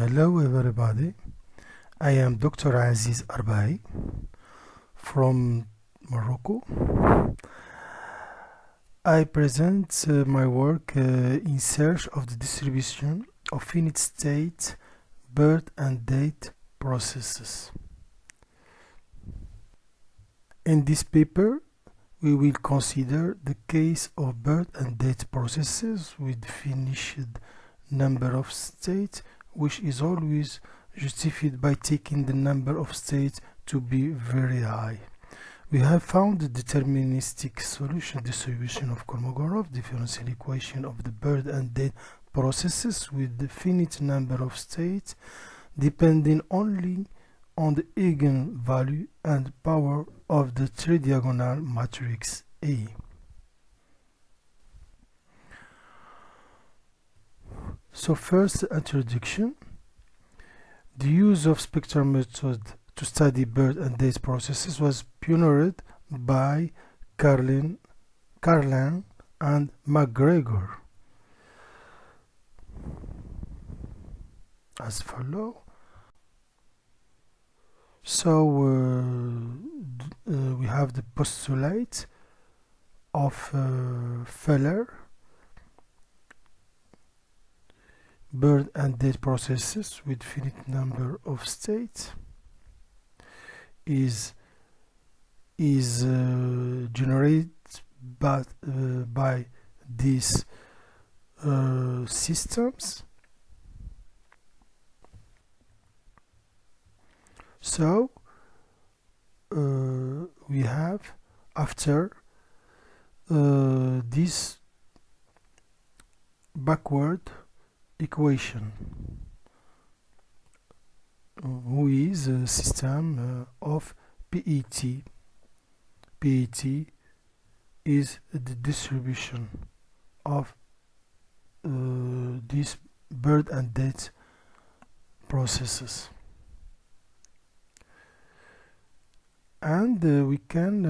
Hello everybody, I am Dr. Aziz Arbai from Morocco. I present my work in search of the distribution of finite-state birth and date processes. In this paper, we will consider the case of birth and date processes with finished number of states, which is always justified by taking the number of states to be very high. We have found the deterministic solution distribution of Kolmogorov differential equation of the birth and date processes with the finite number of states depending only on the eigenvalue and power of the three-diagonal matrix A. So first, introduction. The use of spectral method to study birth and date processes was pioneered by Carlin and McGregor as follows. So we have the postulate of Feller, birth and date processes with finite number of states is generated by these systems. So we have after this backward equation, who is a system of PET. PET is the distribution of these birth and date processes, and we can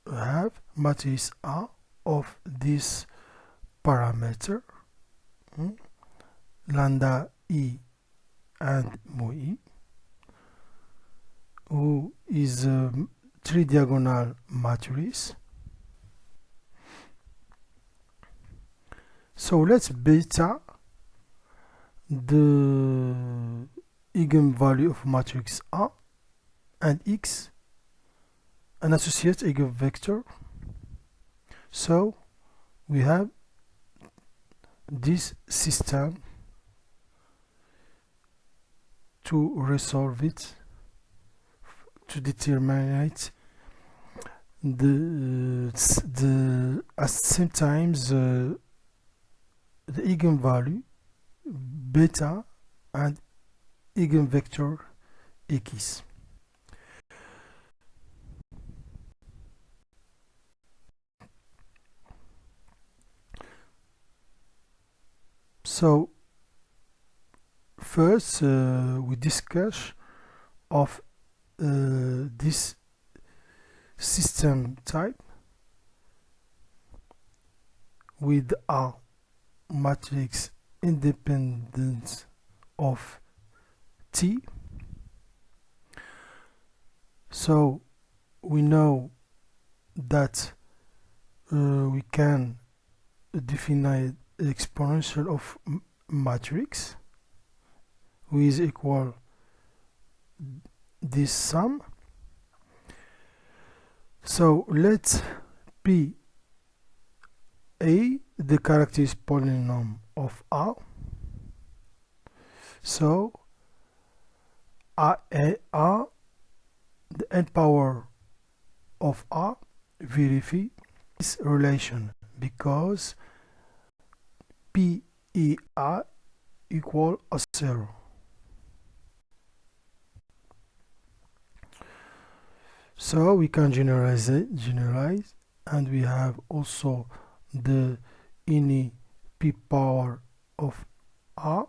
have matrix A of this parameter, lambda E and mu E, who is a three-diagonal matrix. So let's beta the eigenvalue of matrix A and X an associated eigenvector. So we have this system to resolve it, to determine it, at the same time the eigenvalue beta and eigenvector X. So first we discuss of this system type with a matrix independent of T. So we know that we can define exponential of matrix, who is equal this sum. So let P A the characteristic polynomial of A. So A the n power of A verify this relation because PEA equal a 0. So we can generalize, and we have also the any P power of A.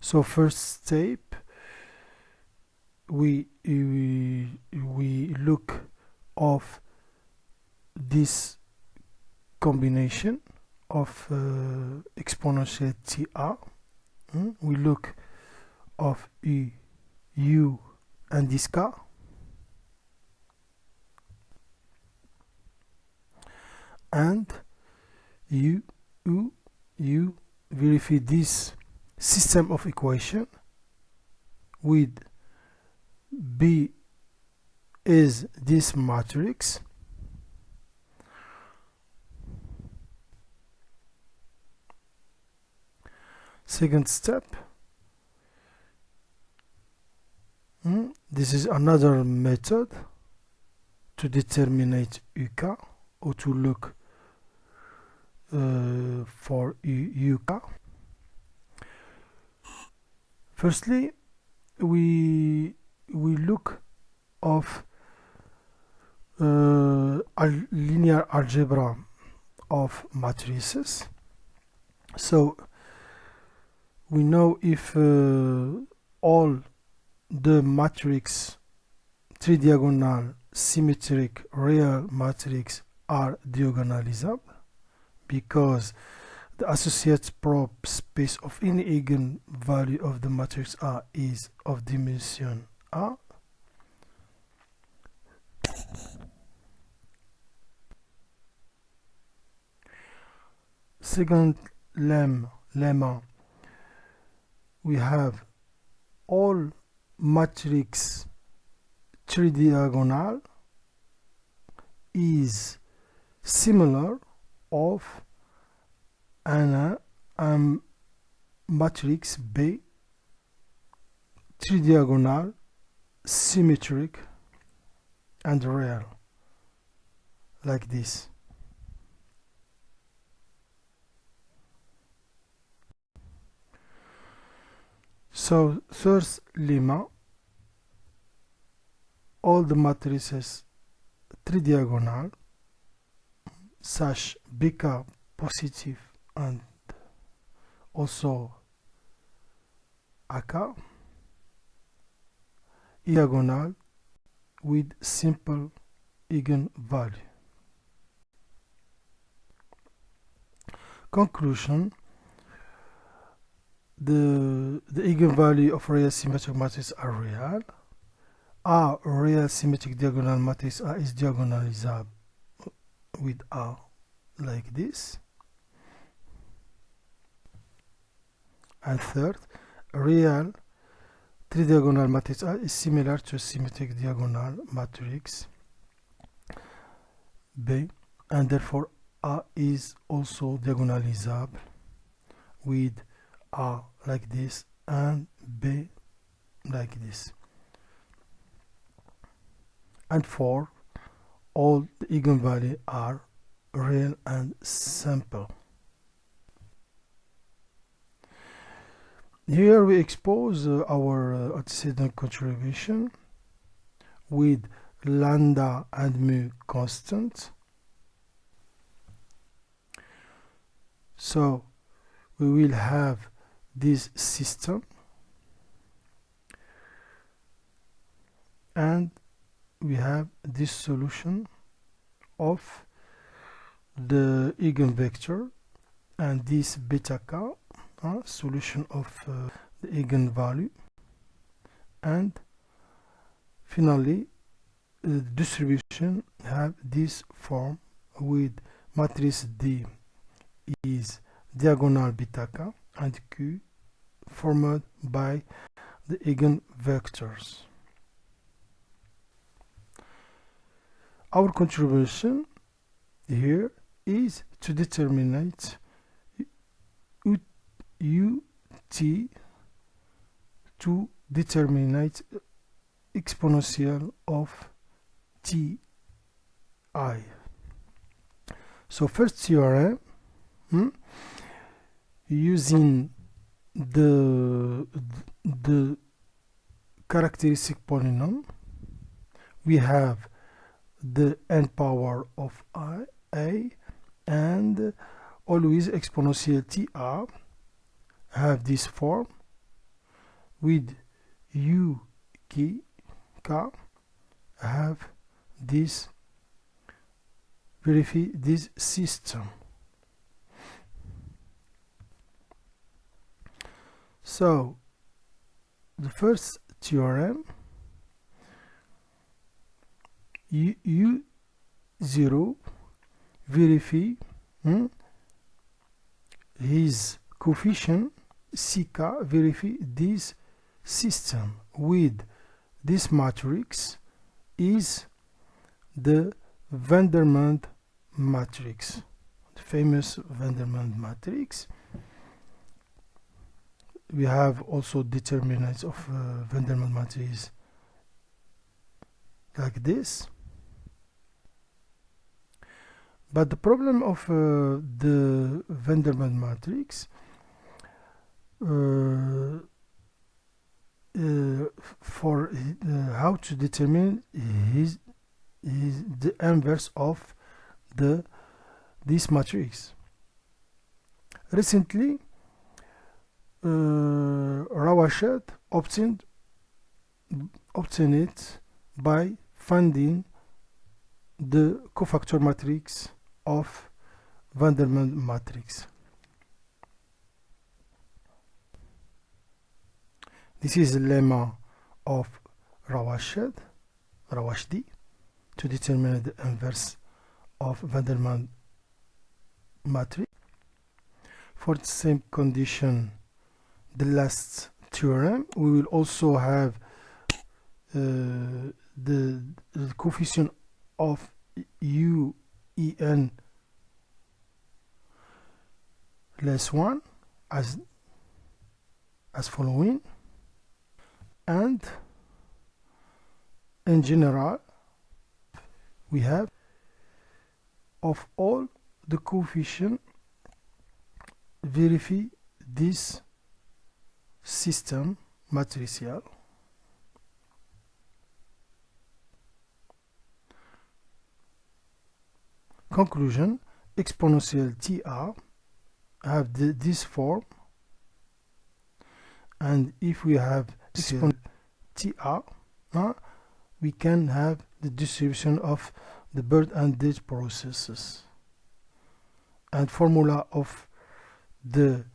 So first step, we look of this combination of exponential TR. We look of U, U and this K. And you verify this system of equation with B is this matrix. Second step, this is another method to determine UK or to look for UK. Firstly, we look of linear algebra of matrices. So we know if all the matrix tridiagonal symmetric real matrix are diagonalizable, because the associated probe space of any eigenvalue of the matrix A is of dimension A. Second lemma, we have all matrix tridiagonal is similar of an matrix B tridiagonal symmetric and real, like this. So third lemma, all the matrices tridiagonal such BK positive and also AK diagonal with simple eigenvalue. Conclusion: the eigenvalue of real symmetric matrices are real. A real symmetric diagonal matrix A is diagonalizable with A like this. And third, real tridiagonal matrix A is similar to symmetric diagonal matrix B, and therefore A is also diagonalizable with A like this and B like this. And four, all the eigenvalues are real and simple. Here we expose our antecedent contribution with lambda and mu constant. So we will have this system, and we have this solution of the eigenvector and this beta k, solution of the eigenvalue, and finally the distribution have this form with matrix D is diagonal beta k and Q formed by the eigenvectors. Our contribution here is to determine UT to determine exponential of Ti. So first theorem, using the characteristic polynomial, we have the n power of a and always exponential tr have this form with u k have this verify this system. So the first theorem, U0 verify his coefficient CK verify this system with this matrix is the Vandermonde matrix, the famous Vandermonde matrix. We have also determinants of Vandermonde matrix like this. But the problem of the Vandermonde matrix for how to determine the inverse of this matrix. Recently, Rawachet obtained it by finding the cofactor matrix of Vandermonde matrix. This is the lemma of Rawashdi to determine the inverse of Vandermonde matrix. For the same condition, the last theorem, we will also have the coefficient of UN less 1 as following, and in general we have of all the coefficient verify this system matricial. Conclusion: exponential TR have this form, and if we have exponential TR, we can have the distribution of the birth and death processes, and formula of the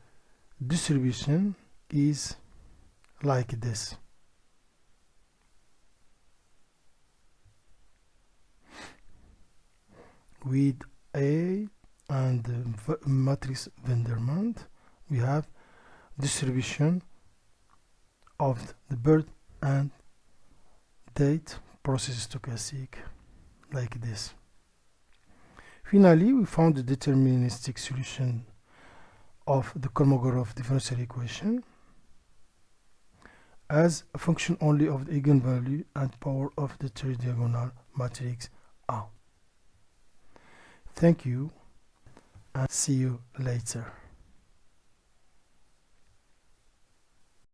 distribution is like this. With A and the matrix Vandermonde, we have distribution of the birth and death process stochastic like this. Finally, we found the deterministic solution of the Kolmogorov differential equation as a function only of the eigenvalue and power of the tridiagonal matrix A. Thank you and see you later.